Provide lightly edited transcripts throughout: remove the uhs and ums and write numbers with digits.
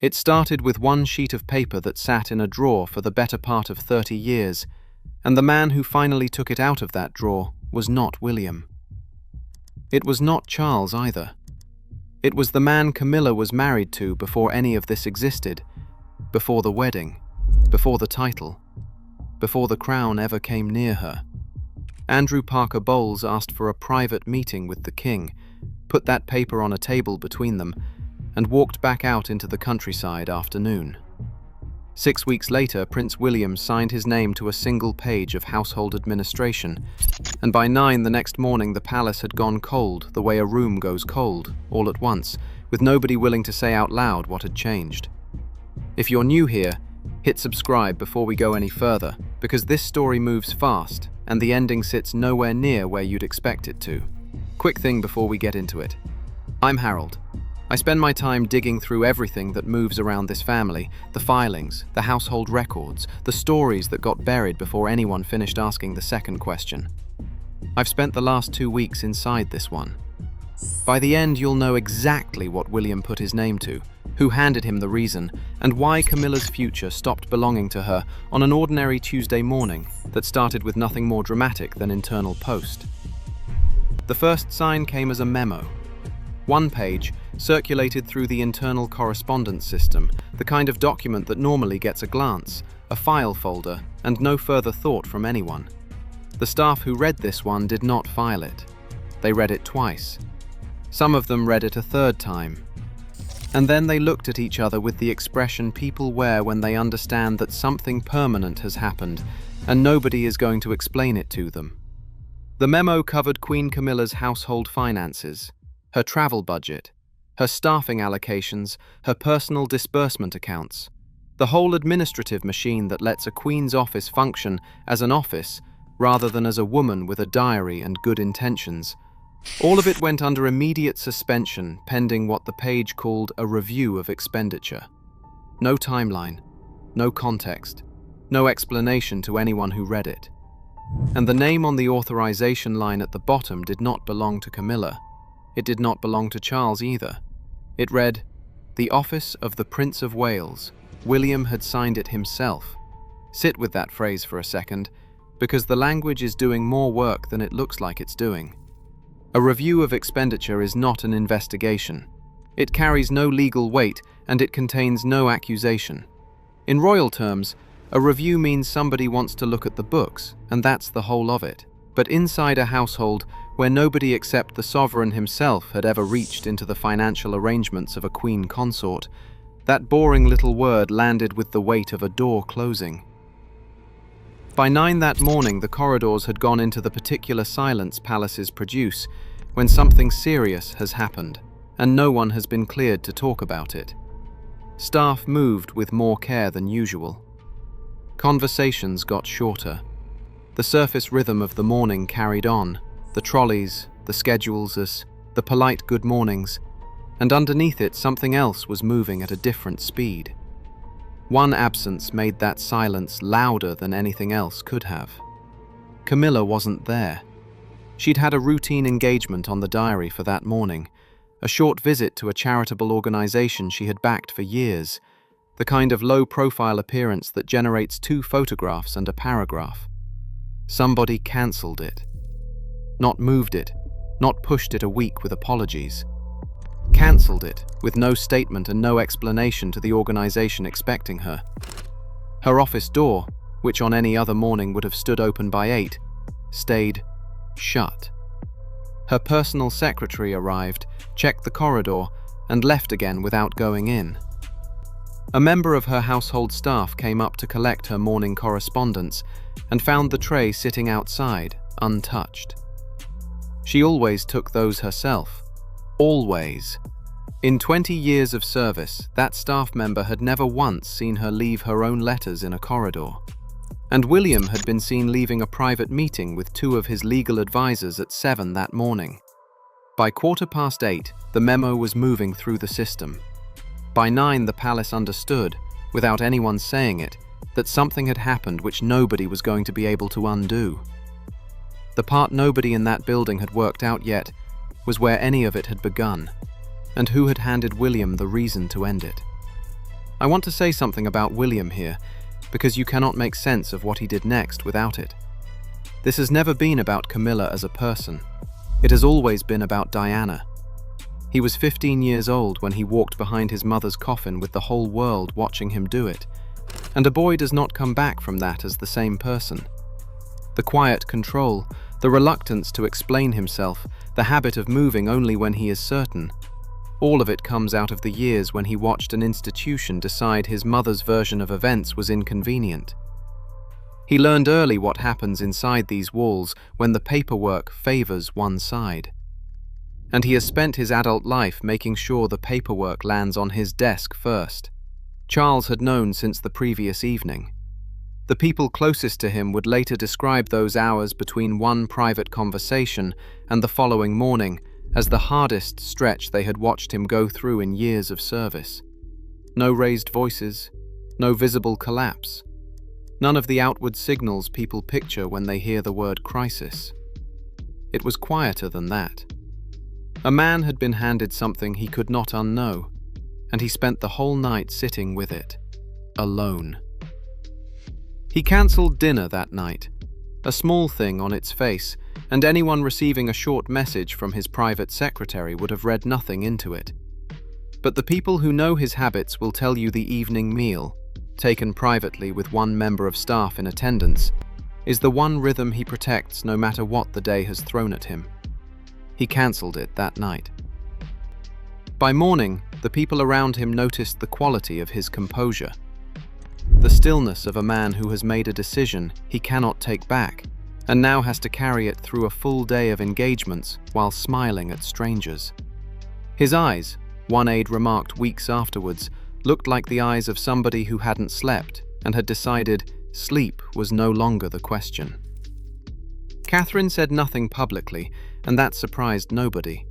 It started with one sheet of paper that sat in a drawer for the better part of 30 years, and the man who finally took it out of that drawer was not William. It was not Charles either. It was the man Camilla was married to before any of this existed, before the wedding, before the title, before the crown ever came near her. Andrew Parker Bowles asked for a private meeting with the king, put that paper on a table between them, and walked back out into the countryside after noon. 6 weeks later, Prince William signed his name to a single page of household administration, and by 9 the next morning the palace had gone cold the way a room goes cold, all at once, with nobody willing to say out loud what had changed. If you're new here, hit subscribe before we go any further, because this story moves fast, and the ending sits nowhere near where you'd expect it to. Quick thing before we get into it. I'm Harold. I spend my time digging through everything that moves around this family, the filings, the household records, the stories that got buried before anyone finished asking the second question. I've spent the last 2 weeks inside this one. By the end, you'll know exactly what William put his name to, who handed him the reason, and why Camilla's future stopped belonging to her on an ordinary Tuesday morning that started with nothing more dramatic than internal post. The first sign came as a memo. One page, circulated through the internal correspondence system, the kind of document that normally gets a glance, a file folder, and no further thought from anyone. The staff who read this one did not file it. They read it twice. Some of them read it a third time. And then they looked at each other with the expression people wear when they understand that something permanent has happened, and nobody is going to explain it to them. The memo covered Queen Camilla's household finances, her travel budget, her staffing allocations, her personal disbursement accounts, the whole administrative machine that lets a Queen's office function as an office rather than as a woman with a diary and good intentions. All of it went under immediate suspension pending what the page called a review of expenditure. No timeline, no context, no explanation to anyone who read it. And the name on the authorization line at the bottom did not belong to Camilla. It did not belong to Charles either. It read, "The Office of the Prince of Wales." William had signed it himself. Sit with that phrase for a second, because the language is doing more work than it looks like it's doing. A review of expenditure is not an investigation. It carries no legal weight, and it contains no accusation. In royal terms, a review means somebody wants to look at the books, and that's the whole of it. But inside a household where nobody except the sovereign himself had ever reached into the financial arrangements of a Queen Consort, that boring little word landed with the weight of a door closing. By 9 that morning, the corridors had gone into the particular silence palaces produce when something serious has happened, and no one has been cleared to talk about it. Staff moved with more care than usual. Conversations got shorter. The surface rhythm of the morning carried on, the trolleys, the schedules, the polite good mornings, and underneath it something else was moving at a different speed. One absence made that silence louder than anything else could have. Camilla wasn't there. She'd had a routine engagement on the diary for that morning, a short visit to a charitable organization she had backed for years, the kind of low-profile appearance that generates 2 photographs and a paragraph. Somebody cancelled it. Not moved it, not pushed it a week with apologies. Cancelled it, with no statement and no explanation to the organization expecting her. Her office door, which on any other morning would have stood open by 8, stayed shut. Her personal secretary arrived, checked the corridor, and left again without going in. A member of her household staff came up to collect her morning correspondence and found the tray sitting outside, untouched. She always took those herself. Always. In 20 years of service, that staff member had never once seen her leave her own letters in a corridor. And William had been seen leaving a private meeting with 2 of his legal advisors at 7 that morning. By 8:15, the memo was moving through the system. By 9, the palace understood, without anyone saying it, that something had happened which nobody was going to be able to undo. The part nobody in that building had worked out yet was where any of it had begun, and who had handed William the reason to end it. I want to say something about William here, because you cannot make sense of what he did next without it. This has never been about Camilla as a person. It has always been about Diana. He was 15 years old when he walked behind his mother's coffin with the whole world watching him do it. And a boy does not come back from that as the same person. The quiet control, the reluctance to explain himself, the habit of moving only when he is certain, all of it comes out of the years when he watched an institution decide his mother's version of events was inconvenient. He learned early what happens inside these walls when the paperwork favors one side. And he has spent his adult life making sure the paperwork lands on his desk first. Charles had known since the previous evening. The people closest to him would later describe those hours between one private conversation and the following morning as the hardest stretch they had watched him go through in years of service. No raised voices, no visible collapse. None of the outward signals people picture when they hear the word crisis. It was quieter than that. A man had been handed something he could not unknow, and he spent the whole night sitting with it, alone. He cancelled dinner that night, a small thing on its face, and anyone receiving a short message from his private secretary would have read nothing into it. But the people who know his habits will tell you the evening meal, taken privately with one member of staff in attendance, is the one rhythm he protects no matter what the day has thrown at him. He cancelled it that night. By morning, the people around him noticed the quality of his composure. The stillness of a man who has made a decision he cannot take back, and now has to carry it through a full day of engagements while smiling at strangers. His eyes, one aide remarked weeks afterwards, looked like the eyes of somebody who hadn't slept and had decided sleep was no longer the question. Catherine said nothing publicly, and that surprised nobody.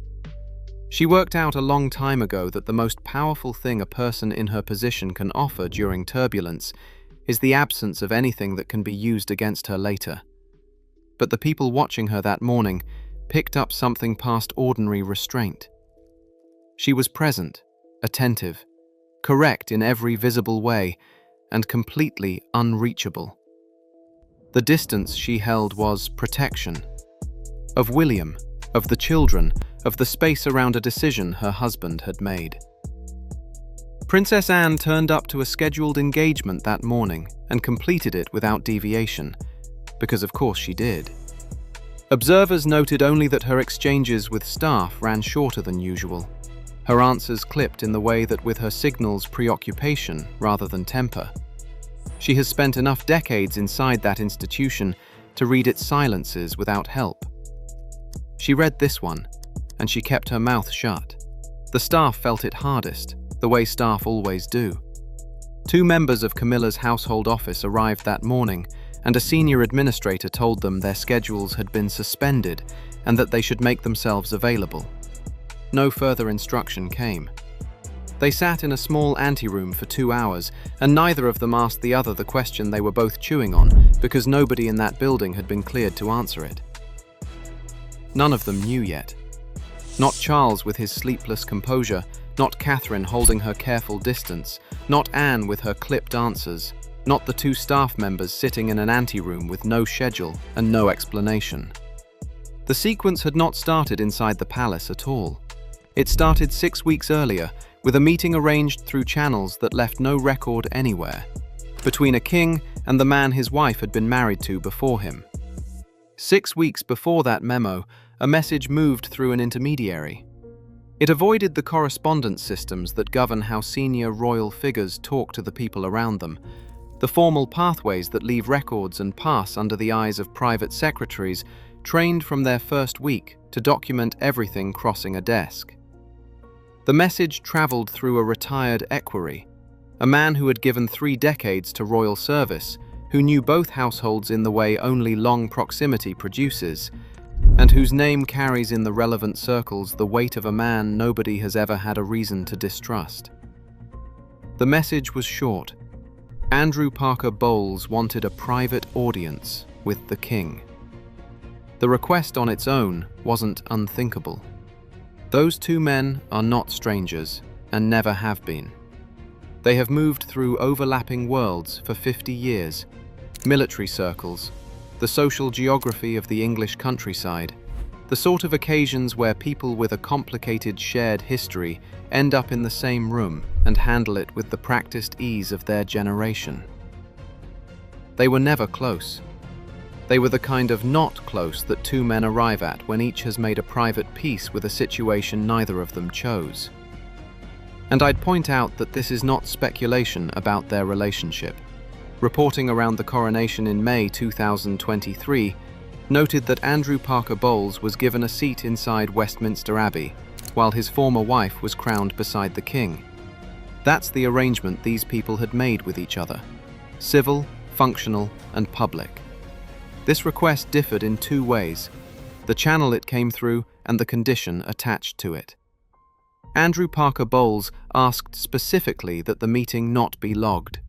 She worked out a long time ago that the most powerful thing a person in her position can offer during turbulence is the absence of anything that can be used against her later. But the people watching her that morning picked up something past ordinary restraint. She was present, attentive, correct in every visible way, and completely unreachable. The distance she held was protection. Of William, of the children, of the space around a decision her husband had made. Princess Anne turned up to a scheduled engagement that morning and completed it without deviation, because of course she did. Observers noted only that her exchanges with staff ran shorter than usual, her answers clipped in the way that with her signals preoccupation rather than temper. She has spent enough decades inside that institution to read its silences without help. She read this one, and she kept her mouth shut. The staff felt it hardest, the way staff always do. 2 members of Camilla's household office arrived that morning, and a senior administrator told them their schedules had been suspended and that they should make themselves available. No further instruction came. They sat in a small anteroom for 2 hours, and neither of them asked the other the question they were both chewing on, because nobody in that building had been cleared to answer it. None of them knew yet. Not Charles with his sleepless composure, not Catherine holding her careful distance, not Anne with her clipped answers, not the 2 staff members sitting in an anteroom with no schedule and no explanation. The sequence had not started inside the palace at all. It started 6 weeks earlier, with a meeting arranged through channels that left no record anywhere, between a king and the man his wife had been married to before him. 6 weeks before that memo, a message moved through an intermediary. It avoided the correspondence systems that govern how senior royal figures talk to the people around them, the formal pathways that leave records and pass under the eyes of private secretaries trained from their first week to document everything crossing a desk. The message traveled through a retired equerry, a man who had given 3 decades to royal service, who knew both households in the way only long proximity produces, and whose name carries in the relevant circles the weight of a man nobody has ever had a reason to distrust. The message was short. Andrew Parker Bowles wanted a private audience with the king. The request on its own wasn't unthinkable. Those 2 men are not strangers and never have been. They have moved through overlapping worlds for 50 years, military circles, the social geography of the English countryside, the sort of occasions where people with a complicated shared history end up in the same room and handle it with the practiced ease of their generation. They were never close. They were the kind of not close that two men arrive at when each has made a private peace with a situation neither of them chose. And I'd point out that this is not speculation about their relationship. Reporting around the coronation in May 2023 noted that Andrew Parker Bowles was given a seat inside Westminster Abbey, while his former wife was crowned beside the king. That's the arrangement these people had made with each other: civil, functional, and public. This request differed in two ways: the channel it came through and the condition attached to it. Andrew Parker Bowles asked specifically that the meeting not be logged.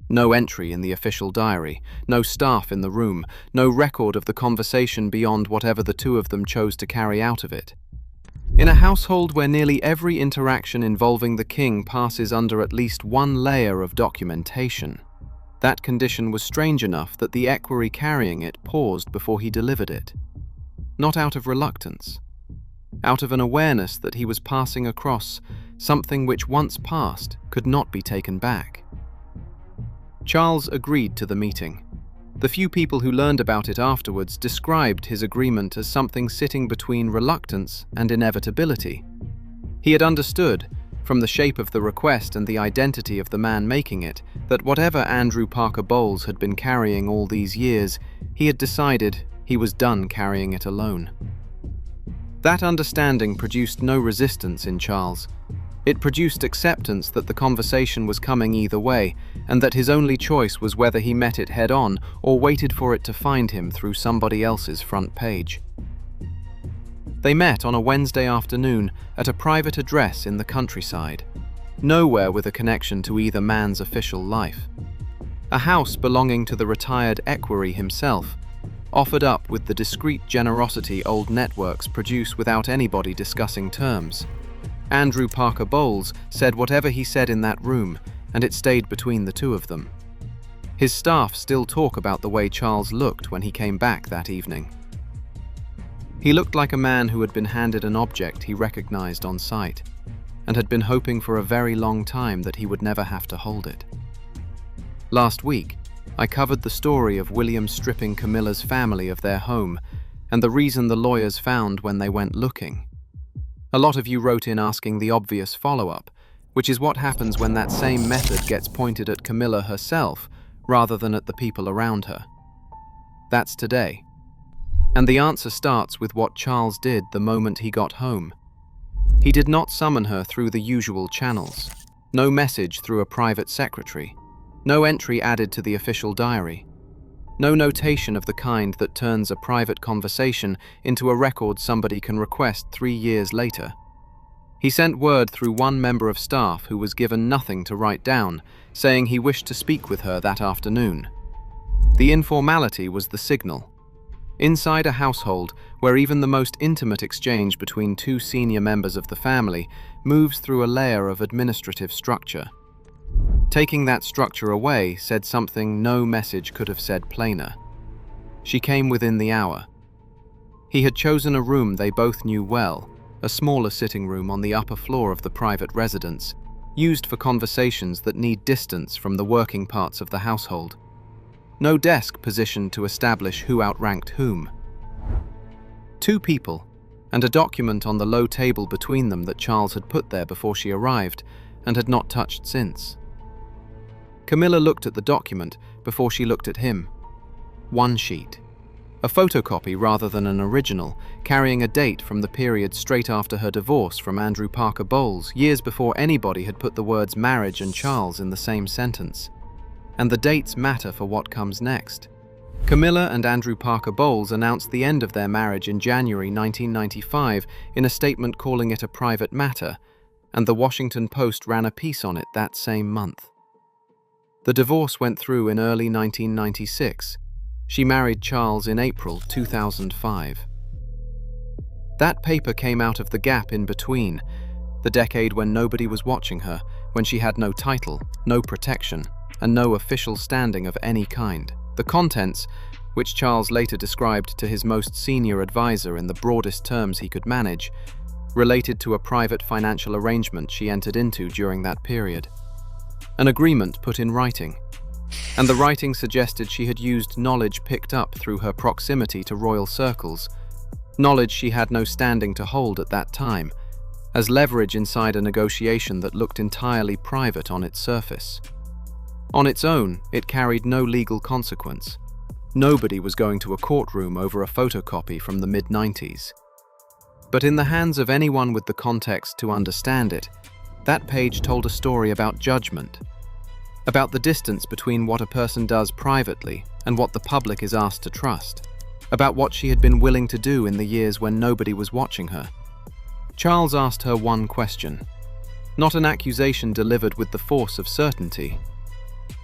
No entry in the official diary, no staff in the room, no record of the conversation beyond whatever the two of them chose to carry out of it. In a household where nearly every interaction involving the king passes under at least one layer of documentation, that condition was strange enough that the equerry carrying it paused before he delivered it. Not out of reluctance, out of an awareness that he was passing across something which once passed could not be taken back. Charles agreed to the meeting. The few people who learned about it afterwards described his agreement as something sitting between reluctance and inevitability. He had understood, from the shape of the request and the identity of the man making it, that whatever Andrew Parker Bowles had been carrying all these years, he had decided he was done carrying it alone. That understanding produced no resistance in Charles. It produced acceptance that the conversation was coming either way, and that his only choice was whether he met it head-on or waited for it to find him through somebody else's front page. They met on a Wednesday afternoon at a private address in the countryside, nowhere with a connection to either man's official life. A house belonging to the retired equerry himself, offered up with the discreet generosity old networks produce without anybody discussing terms. Andrew Parker Bowles said whatever he said in that room, and it stayed between the two of them. His staff still talk about the way Charles looked when he came back that evening. He looked like a man who had been handed an object he recognized on sight, and had been hoping for a very long time that he would never have to hold it. Last week, I covered the story of William stripping Camilla's family of their home, and the reason the lawyers found when they went looking. A lot of you wrote in asking the obvious follow-up, which is what happens when that same method gets pointed at Camilla herself rather than at the people around her. That's today. And the answer starts with what Charles did the moment he got home. He did not summon her through the usual channels. No message through a private secretary. No entry added to the official diary. No notation of the kind that turns a private conversation into a record somebody can request 3 years later. He sent word through one member of staff who was given nothing to write down, saying he wished to speak with her that afternoon. The informality was the signal. Inside a household where even the most intimate exchange between two senior members of the family moves through a layer of administrative structure. Taking that structure away said something no message could have said plainer. She came within the hour. He had chosen a room they both knew well, a smaller sitting room on the upper floor of the private residence, used for conversations that need distance from the working parts of the household. No desk positioned to establish who outranked whom. 2 people, and a document on the low table between them that Charles had put there before she arrived and had not touched since. Camilla looked at the document before she looked at him. 1 sheet. A photocopy rather than an original, carrying a date from the period straight after her divorce from Andrew Parker Bowles, years before anybody had put the words marriage and Charles in the same sentence. And the dates matter for what comes next. Camilla and Andrew Parker Bowles announced the end of their marriage in January 1995 in a statement calling it a private matter, and the Washington Post ran a piece on it that same month. The divorce went through in early 1996. She married Charles in April 2005. That paper came out of the gap in between, the decade when nobody was watching her, when she had no title, no protection, and no official standing of any kind. The contents, which Charles later described to his most senior advisor in the broadest terms he could manage, related to a private financial arrangement she entered into during that period. An agreement put in writing. And the writing suggested she had used knowledge picked up through her proximity to royal circles, knowledge she had no standing to hold at that time, as leverage inside a negotiation that looked entirely private on its surface. On its own, it carried no legal consequence. Nobody was going to a courtroom over a photocopy from the mid-90s. But in the hands of anyone with the context to understand it, that page told a story about judgment, about the distance between what a person does privately and what the public is asked to trust, about what she had been willing to do in the years when nobody was watching her. Charles asked her one question, not an accusation delivered with the force of certainty,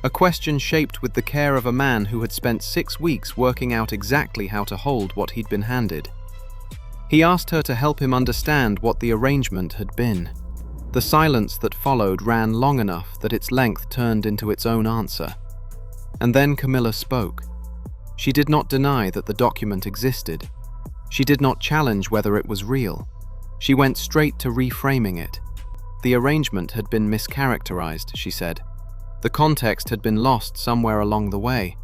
a question shaped with the care of a man who had spent 6 weeks working out exactly how to hold what he'd been handed. He asked her to help him understand what the arrangement had been. The silence that followed ran long enough that its length turned into its own answer. And then Camilla spoke. She did not deny that the document existed. She did not challenge whether it was real. She went straight to reframing it. The arrangement had been mischaracterized, she said. The context had been lost somewhere along the way.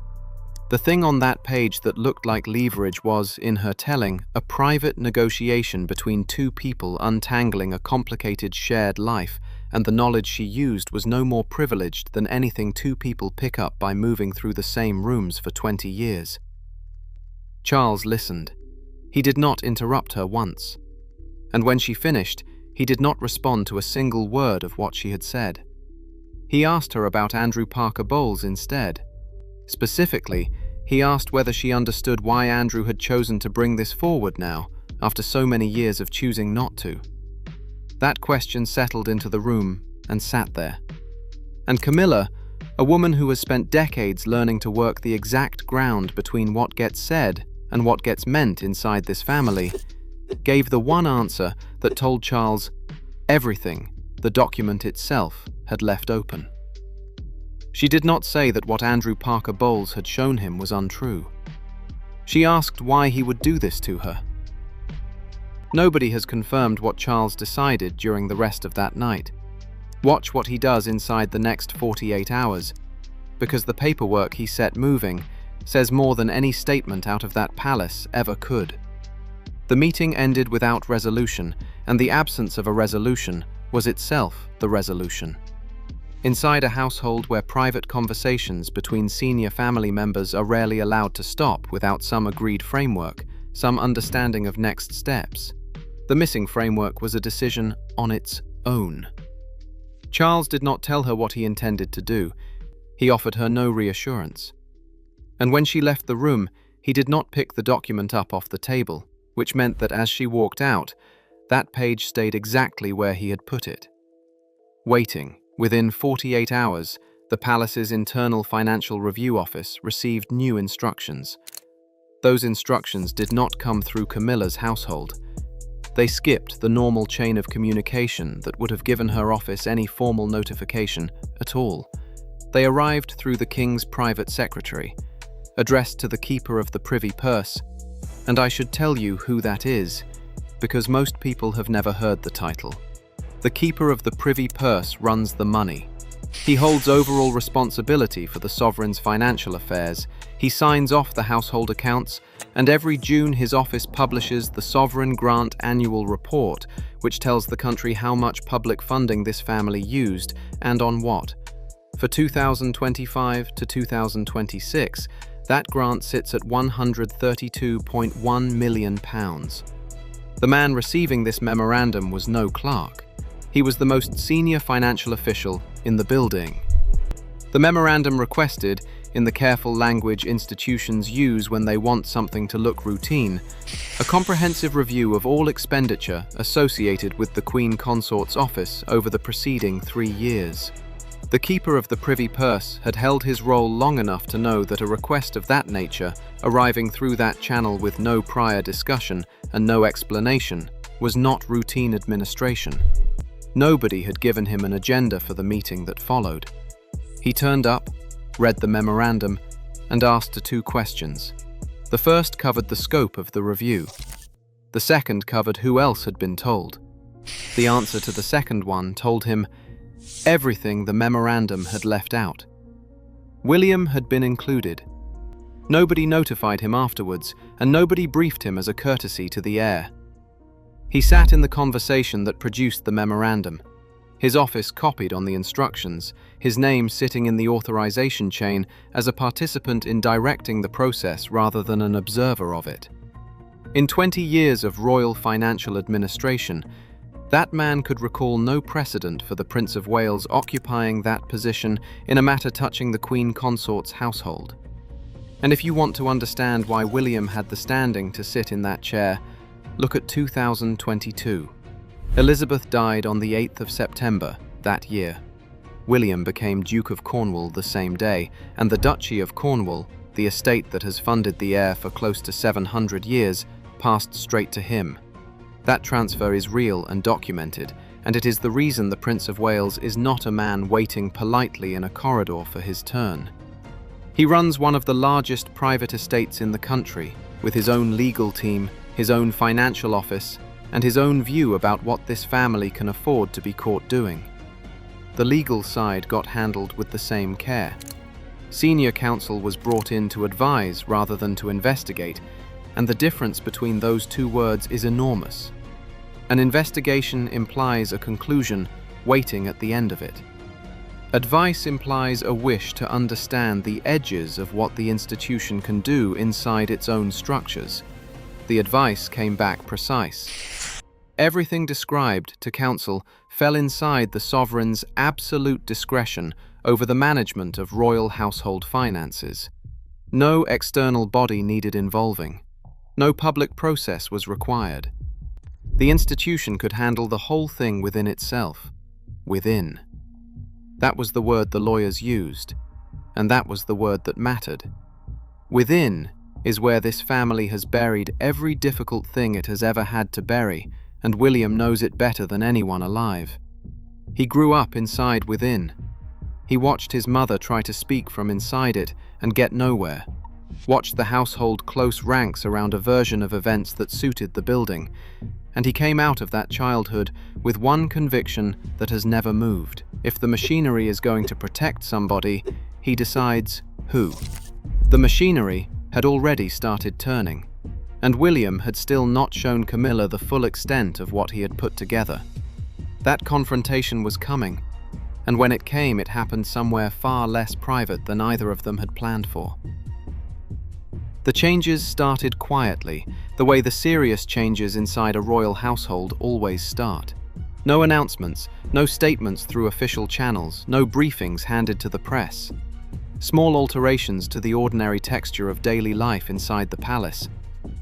The thing on that page that looked like leverage was, in her telling, a private negotiation between two people untangling a complicated shared life, and the knowledge she used was no more privileged than anything two people pick up by moving through the same rooms for 20 years. Charles listened. He did not interrupt her once. And when she finished, he did not respond to a single word of what she had said. He asked her about Andrew Parker Bowles instead. Specifically, he asked whether she understood why Andrew had chosen to bring this forward now, after so many years of choosing not to. That question settled into the room and sat there. And Camilla, a woman who has spent decades learning to work the exact ground between what gets said and what gets meant inside this family, gave the one answer that told Charles everything the document itself had left open. She did not say that what Andrew Parker Bowles had shown him was untrue. She asked why he would do this to her. Nobody has confirmed what Charles decided during the rest of that night. Watch what he does inside the next 48 hours, because the paperwork he set moving says more than any statement out of that palace ever could. The meeting ended without resolution, and the absence of a resolution was itself the resolution. Inside a household where private conversations between senior family members are rarely allowed to stop without some agreed framework, some understanding of next steps, the missing framework was a decision on its own. Charles did not tell her what he intended to do. He offered her no reassurance. And when she left the room, he did not pick the document up off the table, which meant that as she walked out, that page stayed exactly where he had put it. Waiting. Within 48 hours, the palace's internal financial review office received new instructions. Those instructions did not come through Camilla's household. They skipped the normal chain of communication that would have given her office any formal notification at all. They arrived through the king's private secretary, addressed to the keeper of the privy purse, and I should tell you who that is, because most people have never heard the title. The keeper of the privy purse runs the money. He holds overall responsibility for the sovereign's financial affairs. He signs off the household accounts, and every June his office publishes the Sovereign Grant Annual Report, which tells the country how much public funding this family used and on what. For 2025 to 2026, that grant sits at £132.1 million. The man receiving this memorandum was no clerk. He was the most senior financial official in the building. The memorandum requested, in the careful language institutions use when they want something to look routine, a comprehensive review of all expenditure associated with the Queen Consort's office over the preceding 3 years. The keeper of the privy purse had held his role long enough to know that a request of that nature, arriving through that channel with no prior discussion and no explanation, was not routine administration. Nobody had given him an agenda for the meeting that followed. He turned up, read the memorandum, and asked two questions. The first covered the scope of the review. The second covered who else had been told. The answer to the second one told him everything the memorandum had left out. William had been included. Nobody notified him afterwards, and nobody briefed him as a courtesy to the heir. He sat in the conversation that produced the memorandum. His office copied on the instructions, his name sitting in the authorization chain as a participant in directing the process rather than an observer of it. In 20 years of royal financial administration, that man could recall no precedent for the Prince of Wales occupying that position in a matter touching the Queen Consort's household. And if you want to understand why William had the standing to sit in that chair, look at 2022. Elizabeth died on the 8th of September that year. William became Duke of Cornwall the same day, and the Duchy of Cornwall, the estate that has funded the heir for close to 700 years, passed straight to him. That transfer is real and documented, and it is the reason the Prince of Wales is not a man waiting politely in a corridor for his turn. He runs one of the largest private estates in the country, with his own legal team, his own financial office, and his own view about what this family can afford to be caught doing. The legal side got handled with the same care. Senior counsel was brought in to advise rather than to investigate, and the difference between those two words is enormous. An investigation implies a conclusion waiting at the end of it. Advice implies a wish to understand the edges of what the institution can do inside its own structures. The advice came back precise. Everything described to counsel fell inside the sovereign's absolute discretion over the management of royal household finances. No external body needed involving. No public process was required. The institution could handle the whole thing within itself. Within. That was the word the lawyers used, and that was the word that mattered. Within is where this family has buried every difficult thing it has ever had to bury, and William knows it better than anyone alive. He grew up inside within. He watched his mother try to speak from inside it and get nowhere. Watched the household close ranks around a version of events that suited the building, and he came out of that childhood with one conviction that has never moved. If the machinery is going to protect somebody, he decides who. The machinery had already started turning, and William had still not shown Camilla the full extent of what he had put together. That confrontation was coming, and when it came, it happened somewhere far less private than either of them had planned for. The changes started quietly, the way the serious changes inside a royal household always start. No announcements, no statements through official channels, no briefings handed to the press. Small alterations to the ordinary texture of daily life inside the palace,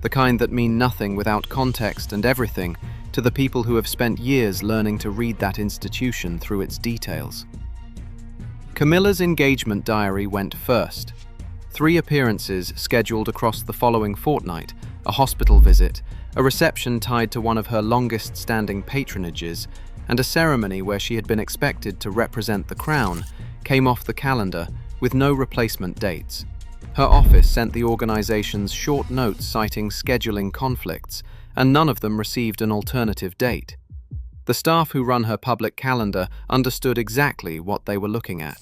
the kind that mean nothing without context and everything to the people who have spent years learning to read that institution through its details. Camilla's engagement diary went first. 3 appearances scheduled across the following fortnight, a hospital visit, a reception tied to one of her longest-standing patronages, and a ceremony where she had been expected to represent the crown, came off the calendar with no replacement dates. Her office sent the organization's short notes citing scheduling conflicts, and none of them received an alternative date. The staff who run her public calendar understood exactly what they were looking at.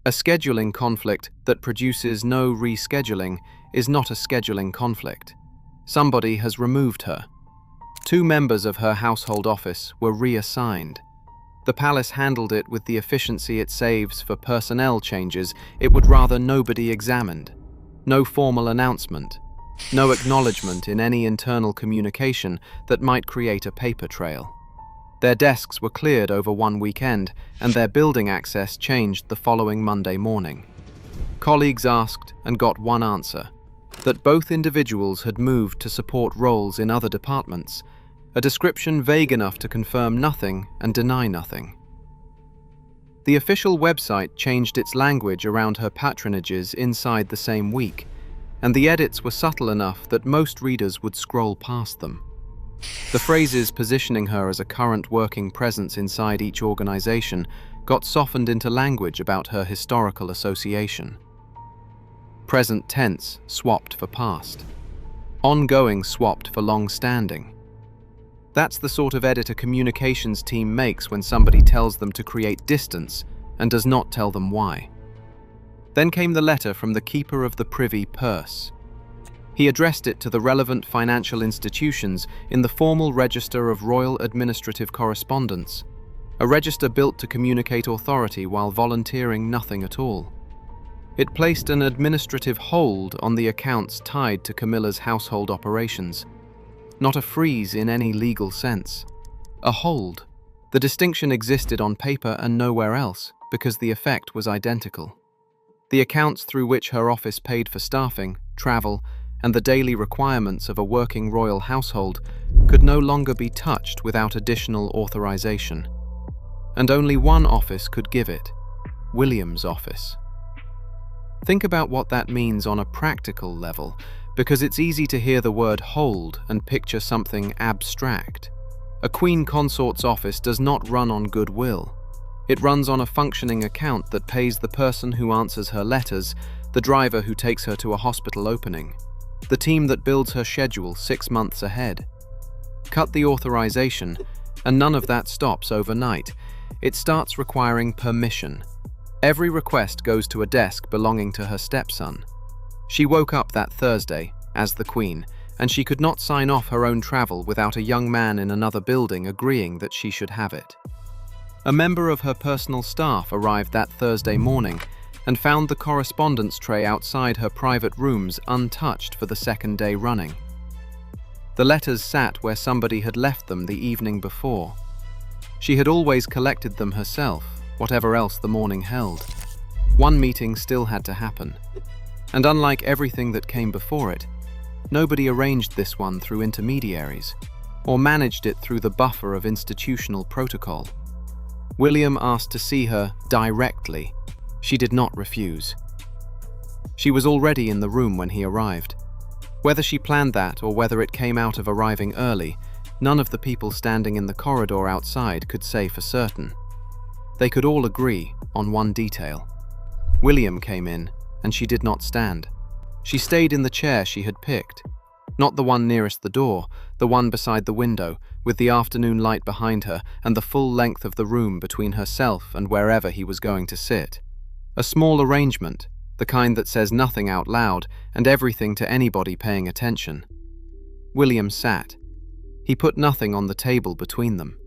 A scheduling conflict that produces no rescheduling is not a scheduling conflict. Somebody has removed her. 2 members of her household office were reassigned. The palace handled it with the efficiency it saves for personnel changes it would rather nobody examined. No formal announcement. No acknowledgement in any internal communication that might create a paper trail. Their desks were cleared over one weekend, and their building access changed the following Monday morning. Colleagues asked and got one answer, that both individuals had moved to support roles in other departments, a description vague enough to confirm nothing and deny nothing. The official website changed its language around her patronages inside the same week, and the edits were subtle enough that most readers would scroll past them. The phrases positioning her as a current working presence inside each organization got softened into language about her historical association. Present tense swapped for past. Ongoing swapped for long-standing. That's the sort of edit a communications team makes when somebody tells them to create distance and does not tell them why. Then came the letter from the keeper of the privy purse. He addressed it to the relevant financial institutions in the formal Register of Royal Administrative Correspondence, a register built to communicate authority while volunteering nothing at all. It placed an administrative hold on the accounts tied to Camilla's household operations. Not a freeze in any legal sense. A hold. The distinction existed on paper and nowhere else, because the effect was identical. The accounts through which her office paid for staffing, travel, and the daily requirements of a working royal household could no longer be touched without additional authorization. And only one office could give it: William's office. Think about what that means on a practical level, because it's easy to hear the word hold and picture something abstract. A Queen Consort's office does not run on goodwill. It runs on a functioning account that pays the person who answers her letters, the driver who takes her to a hospital opening, the team that builds her schedule 6 months ahead. Cut the authorization, and none of that stops overnight. It starts requiring permission. Every request goes to a desk belonging to her stepson. She woke up that Thursday, as the Queen, and she could not sign off her own travel without a young man in another building agreeing that she should have it. A member of her personal staff arrived that Thursday morning and found the correspondence tray outside her private rooms untouched for the second day running. The letters sat where somebody had left them the evening before. She had always collected them herself, whatever else the morning held. One meeting still had to happen. And unlike everything that came before it, nobody arranged this one through intermediaries, or managed it through the buffer of institutional protocol. William asked to see her directly. She did not refuse. She was already in the room when he arrived. Whether she planned that or whether it came out of arriving early, none of the people standing in the corridor outside could say for certain. They could all agree on one detail. William came in, and she did not stand. She stayed in the chair she had picked. Not the one nearest the door, the one beside the window, with the afternoon light behind her and the full length of the room between herself and wherever he was going to sit. A small arrangement, the kind that says nothing out loud and everything to anybody paying attention. William sat. He put nothing on the table between them.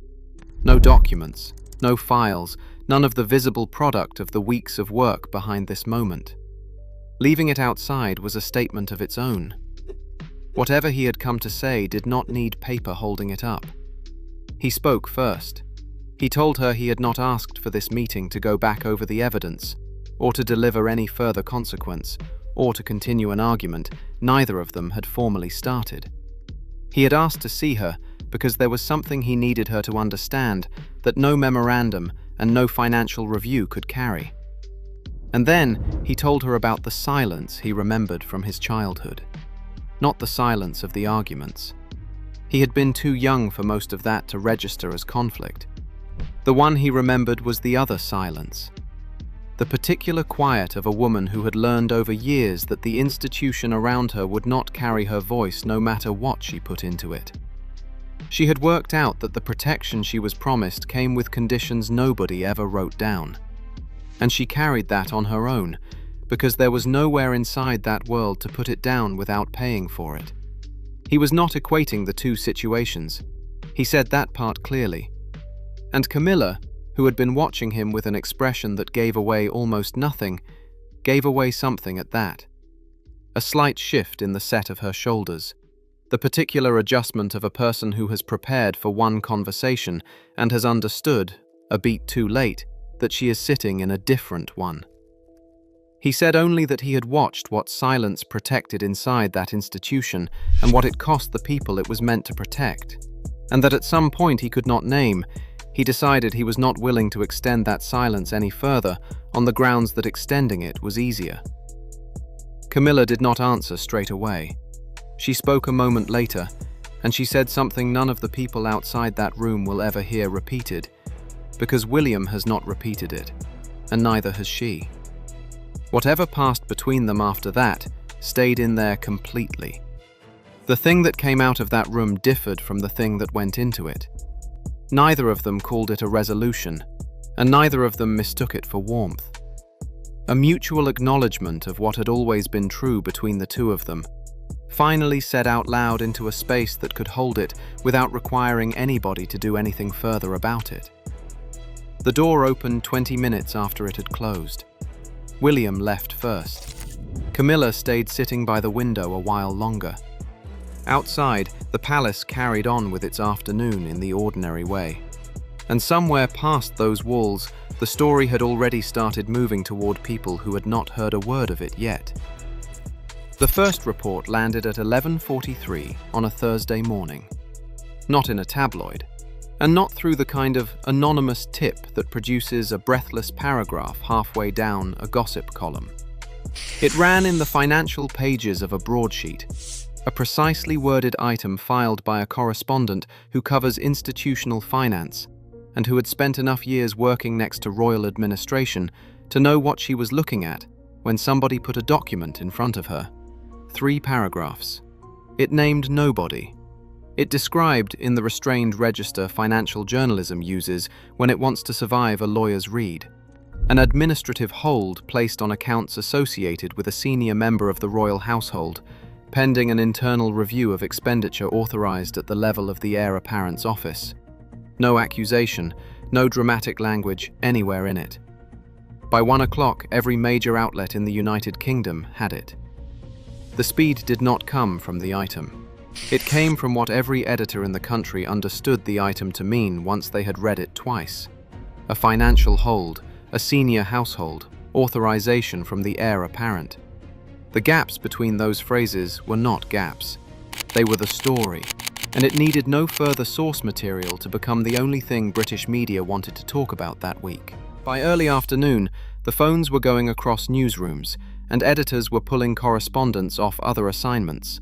No documents, no files, none of the visible product of the weeks of work behind this moment. Leaving it outside was a statement of its own. Whatever he had come to say did not need paper holding it up. He spoke first. He told her he had not asked for this meeting to go back over the evidence, or to deliver any further consequence, or to continue an argument neither of them had formally started. He had asked to see her because there was something he needed her to understand that no memorandum and no financial review could carry. And then he told her about the silence he remembered from his childhood. Not the silence of the arguments. He had been too young for most of that to register as conflict. The one he remembered was the other silence. The particular quiet of a woman who had learned over years that the institution around her would not carry her voice no matter what she put into it. She had worked out that the protection she was promised came with conditions nobody ever wrote down. And she carried that on her own, because there was nowhere inside that world to put it down without paying for it. He was not equating the two situations. He said that part clearly. And Camilla, who had been watching him with an expression that gave away almost nothing, gave away something at that. A slight shift in the set of her shoulders. The particular adjustment of a person who has prepared for one conversation and has understood, a beat too late, that she is sitting in a different one. He said only that he had watched what silence protected inside that institution and what it cost the people it was meant to protect, and that at some point he could not name, he decided he was not willing to extend that silence any further on the grounds that extending it was easier. Camilla did not answer straight away. She spoke a moment later, and she said something none of the people outside that room will ever hear repeated, because William has not repeated it, and neither has she. Whatever passed between them after that stayed in there completely. The thing that came out of that room differed from the thing that went into it. Neither of them called it a resolution, and neither of them mistook it for warmth. A mutual acknowledgement of what had always been true between the two of them, finally said out loud into a space that could hold it without requiring anybody to do anything further about it. The door opened 20 minutes after it had closed. William left first. Camilla stayed sitting by the window a while longer. Outside, the palace carried on with its afternoon in the ordinary way. And somewhere past those walls, the story had already started moving toward people who had not heard a word of it yet. The first report landed at 11:43 on a Thursday morning. Not in a tabloid, and not through the kind of anonymous tip that produces a breathless paragraph halfway down a gossip column. It ran in the financial pages of a broadsheet, a precisely worded item filed by a correspondent who covers institutional finance and who had spent enough years working next to royal administration to know what she was looking at when somebody put a document in front of her. 3 paragraphs. It named nobody. It described, in the restrained register financial journalism uses when it wants to survive a lawyer's read, an administrative hold placed on accounts associated with a senior member of the royal household, pending an internal review of expenditure authorized at the level of the heir apparent's office. No accusation, no dramatic language anywhere in it. By 1 o'clock, every major outlet in the United Kingdom had it. The speed did not come from the item. It came from what every editor in the country understood the item to mean once they had read it twice. A financial hold, a senior household, authorization from the heir apparent. The gaps between those phrases were not gaps. They were the story, and it needed no further source material to become the only thing British media wanted to talk about that week. By early afternoon, the phones were going across newsrooms, and editors were pulling correspondence off other assignments.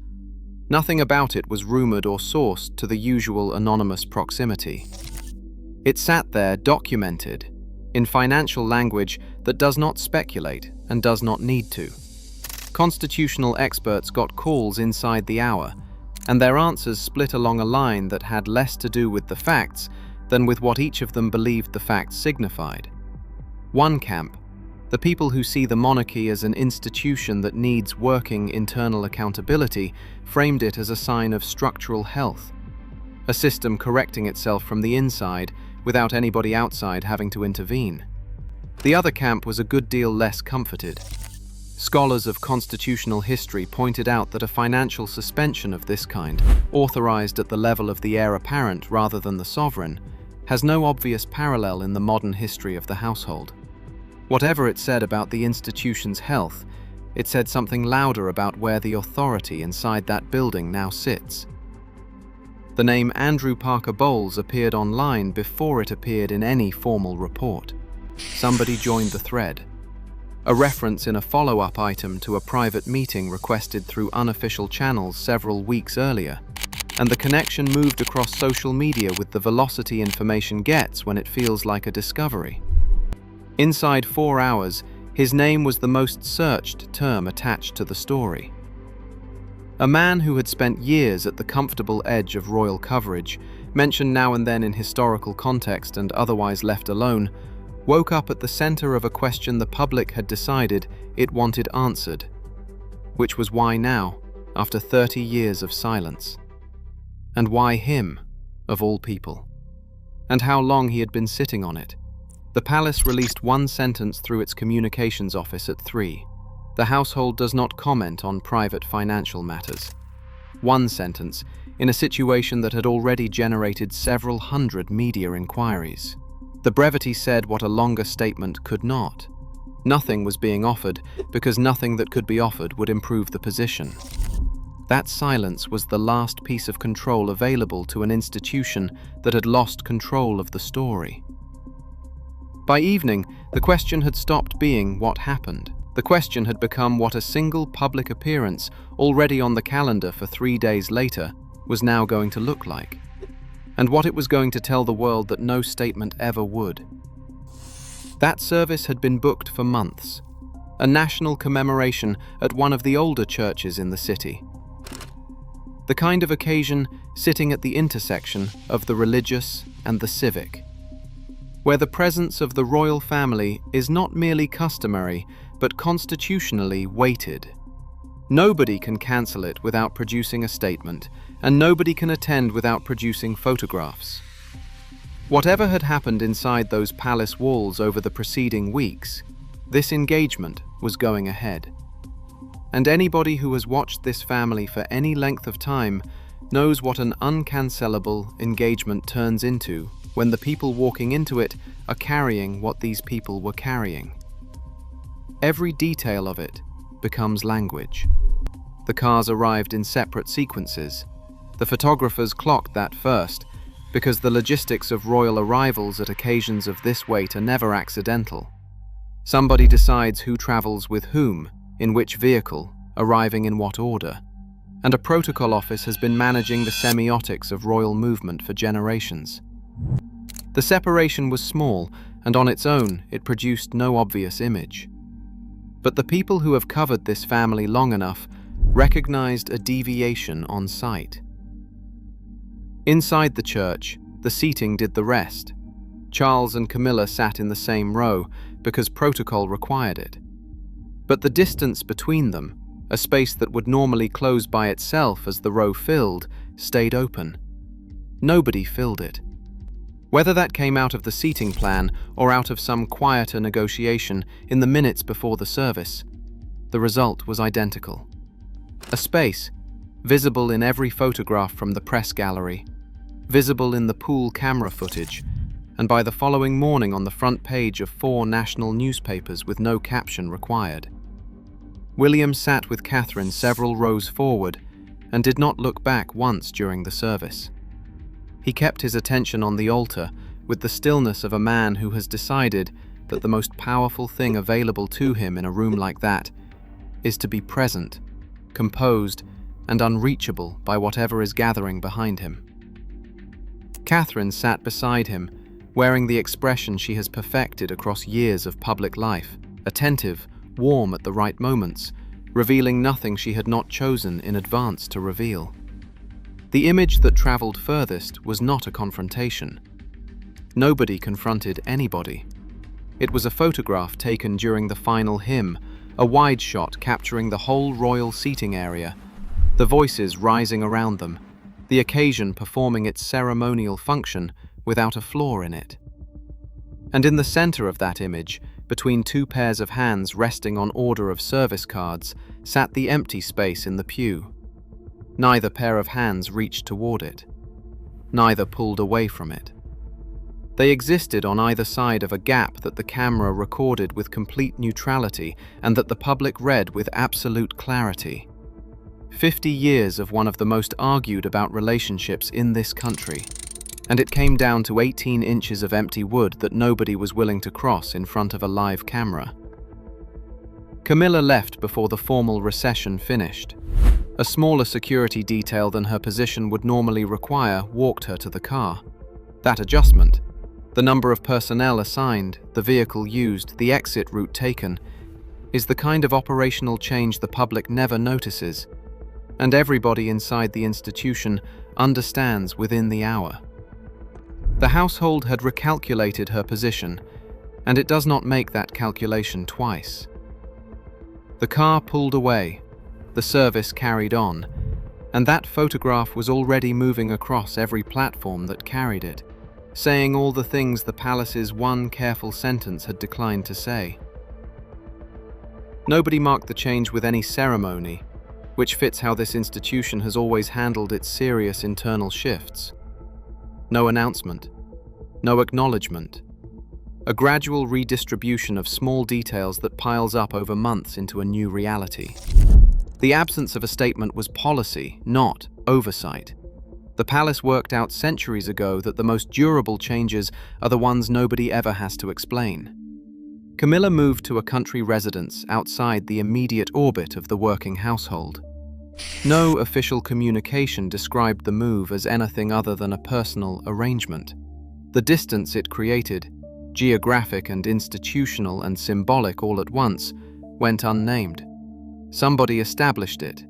Nothing about it was rumoured or sourced to the usual anonymous proximity. It sat there documented, in financial language that does not speculate and does not need to. Constitutional experts got calls inside the hour, and their answers split along a line that had less to do with the facts than with what each of them believed the facts signified. One camp, the people who see the monarchy as an institution that needs working internal accountability, framed it as a sign of structural health, a system correcting itself from the inside without anybody outside having to intervene. The other camp was a good deal less comforted. Scholars of constitutional history pointed out that a financial suspension of this kind, authorized at the level of the heir apparent rather than the sovereign, has no obvious parallel in the modern history of the household. Whatever it said about the institution's health, it said something louder about where the authority inside that building now sits. The name Andrew Parker Bowles appeared online before it appeared in any formal report. Somebody joined the thread. A reference in a follow-up item to a private meeting requested through unofficial channels several weeks earlier, and the connection moved across social media with the velocity information gets when it feels like a discovery. Inside 4 hours, his name was the most searched term attached to the story. A man who had spent years at the comfortable edge of royal coverage, mentioned now and then in historical context and otherwise left alone, woke up at the center of a question the public had decided it wanted answered. Which was why now, after 30 years of silence? And why him, of all people? And how long he had been sitting on it? The palace released one sentence through its communications office at 3. The household does not comment on private financial matters. One sentence, in a situation that had already generated several hundred media inquiries. The brevity said what a longer statement could not. Nothing was being offered because nothing that could be offered would improve the position. That silence was the last piece of control available to an institution that had lost control of the story. By evening, the question had stopped being what happened. The question had become what a single public appearance, already on the calendar for 3 days later, was now going to look like, and what it was going to tell the world that no statement ever would. That service had been booked for months, a national commemoration at one of the older churches in the city. The kind of occasion sitting at the intersection of the religious and the civic, where the presence of the royal family is not merely customary, but constitutionally weighted. Nobody can cancel it without producing a statement, and nobody can attend without producing photographs. Whatever had happened inside those palace walls over the preceding weeks, this engagement was going ahead. And anybody who has watched this family for any length of time knows what an uncancellable engagement turns into when the people walking into it are carrying what these people were carrying. Every detail of it becomes language. The cars arrived in separate sequences. The photographers clocked that first, because the logistics of royal arrivals at occasions of this weight are never accidental. Somebody decides who travels with whom, in which vehicle, arriving in what order, and a protocol office has been managing the semiotics of royal movement for generations. The separation was small, and on its own it produced no obvious image. But the people who have covered this family long enough recognized a deviation on sight. Inside the church, the seating did the rest. Charles and Camilla sat in the same row because protocol required it. But the distance between them, a space that would normally close by itself as the row filled, stayed open. Nobody filled it. Whether that came out of the seating plan or out of some quieter negotiation in the minutes before the service, the result was identical. A space, visible in every photograph from the press gallery, visible in the pool camera footage, and by the following morning on the front page of 4 national newspapers with no caption required. William sat with Catherine several rows forward and did not look back once during the service. He kept his attention on the altar with the stillness of a man who has decided that the most powerful thing available to him in a room like that is to be present, composed, and unreachable by whatever is gathering behind him. Catherine sat beside him, wearing the expression she has perfected across years of public life, attentive, warm at the right moments, revealing nothing she had not chosen in advance to reveal. The image that traveled furthest was not a confrontation. Nobody confronted anybody. It was a photograph taken during the final hymn, a wide shot capturing the whole royal seating area, the voices rising around them, the occasion performing its ceremonial function without a flaw in it. And in the center of that image, between 2 pairs of hands resting on order of service cards, sat the empty space in the pew. Neither pair of hands reached toward it. Neither pulled away from it. They existed on either side of a gap that the camera recorded with complete neutrality and that the public read with absolute clarity. 50 years of one of the most argued about relationships in this country, and it came down to 18 inches of empty wood that nobody was willing to cross in front of a live camera. Camilla left before the formal recession finished. A smaller security detail than her position would normally require walked her to the car. That adjustment, the number of personnel assigned, the vehicle used, the exit route taken, is the kind of operational change the public never notices, and everybody inside the institution understands within the hour. The household had recalculated her position, and it does not make that calculation twice. The car pulled away, the service carried on, and that photograph was already moving across every platform that carried it, saying all the things the palace's one careful sentence had declined to say. Nobody marked the change with any ceremony, which fits how this institution has always handled its serious internal shifts. No announcement, no acknowledgement. A gradual redistribution of small details that piles up over months into a new reality. The absence of a statement was policy, not oversight. The palace worked out centuries ago that the most durable changes are the ones nobody ever has to explain. Camilla moved to a country residence outside the immediate orbit of the working household. No official communication described the move as anything other than a personal arrangement. The distance it created, geographic and institutional and symbolic all at once, went unnamed. Somebody established it,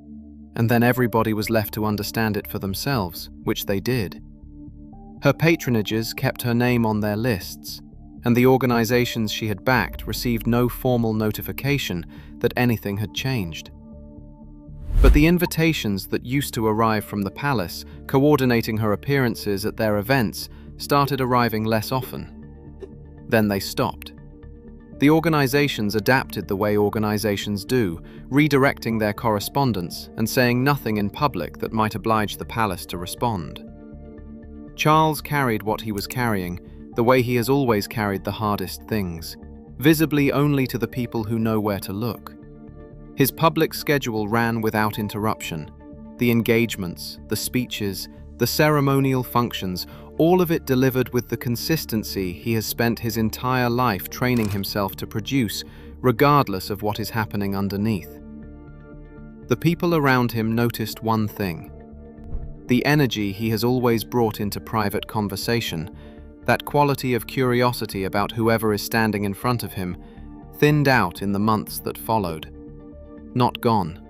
and then everybody was left to understand it for themselves, which they did. Her patronages kept her name on their lists, and the organizations she had backed received no formal notification that anything had changed. But the invitations that used to arrive from the palace, coordinating her appearances at their events, started arriving less often. Then they stopped. The organizations adapted the way organizations do, redirecting their correspondence and saying nothing in public that might oblige the palace to respond. Charles carried what he was carrying, the way he has always carried the hardest things, visibly only to the people who know where to look. His public schedule ran without interruption. The engagements, the speeches, the ceremonial functions, all of it delivered with the consistency he has spent his entire life training himself to produce, regardless of what is happening underneath. The people around him noticed one thing: the energy he has always brought into private conversation, that quality of curiosity about whoever is standing in front of him, thinned out in the months that followed. Not gone.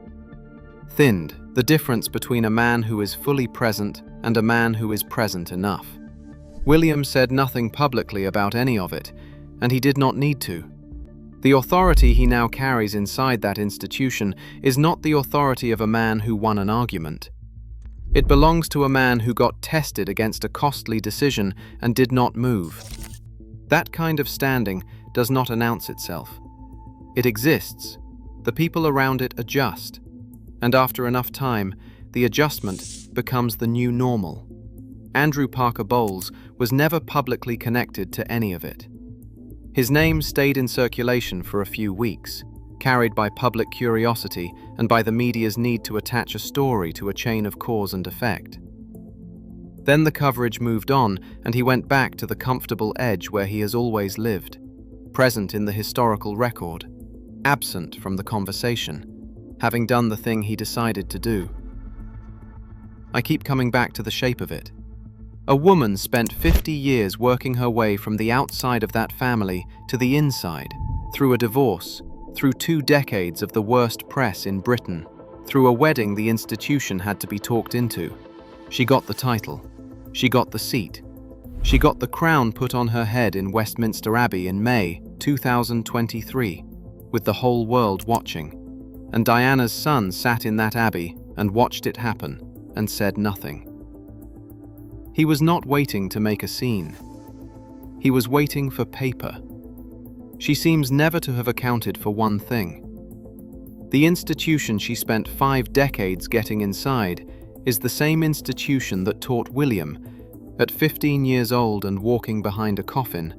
Thinned, the difference between a man who is fully present and a man who is present enough. William said nothing publicly about any of it, and he did not need to. The authority he now carries inside that institution is not the authority of a man who won an argument. It belongs to a man who got tested against a costly decision and did not move. That kind of standing does not announce itself. It exists. The people around it adjust, and after enough time, the adjustment becomes the new normal. Andrew Parker Bowles was never publicly connected to any of it. His name stayed in circulation for a few weeks, carried by public curiosity and by the media's need to attach a story to a chain of cause and effect. Then the coverage moved on, and he went back to the comfortable edge where he has always lived, present in the historical record, absent from the conversation, having done the thing he decided to do. I keep coming back to the shape of it. A woman spent 50 years working her way from the outside of that family to the inside, through a divorce, through 2 decades of the worst press in Britain, through a wedding the institution had to be talked into. She got the title. She got the seat. She got the crown put on her head in Westminster Abbey in May 2023, with the whole world watching. And Diana's son sat in that abbey and watched it happen and said nothing. He was not waiting to make a scene. He was waiting for paper. She seems never to have accounted for one thing. The institution she spent 5 decades getting inside is the same institution that taught William, at 15 years old and walking behind a coffin,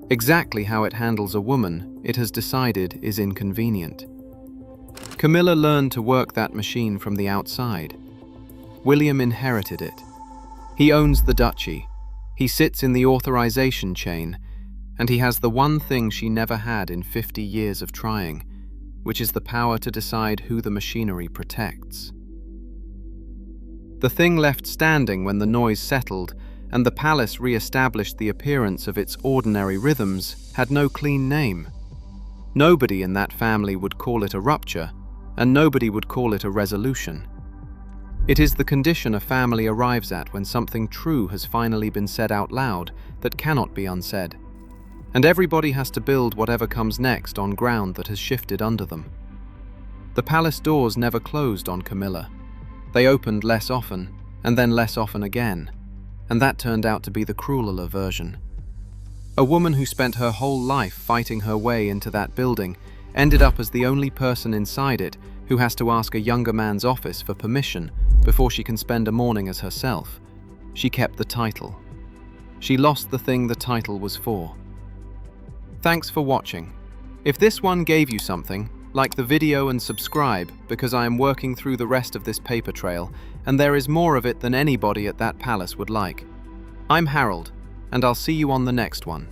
exactly how it handles a woman it has decided is inconvenient. Camilla learned to work that machine from the outside. William inherited it. He owns the duchy. He sits in the authorization chain, and he has the one thing she never had in 50 years of trying, which is the power to decide who the machinery protects. The thing left standing when the noise settled and the palace re-established the appearance of its ordinary rhythms had no clean name. Nobody in that family would call it a rupture, and nobody would call it a resolution. It is the condition a family arrives at when something true has finally been said out loud that cannot be unsaid, and everybody has to build whatever comes next on ground that has shifted under them. The palace doors never closed on Camilla. They opened less often, and then less often again, and that turned out to be the crueler version. A woman who spent her whole life fighting her way into that building ended up as the only person inside it who has to ask a younger man's office for permission before she can spend a morning as herself. She kept the title. She lost the thing the title was for. Thanks for watching. If this one gave you something, like the video and subscribe, because I am working through the rest of this paper trail, and there is more of it than anybody at that palace would like. I'm Harold, and I'll see you on the next one.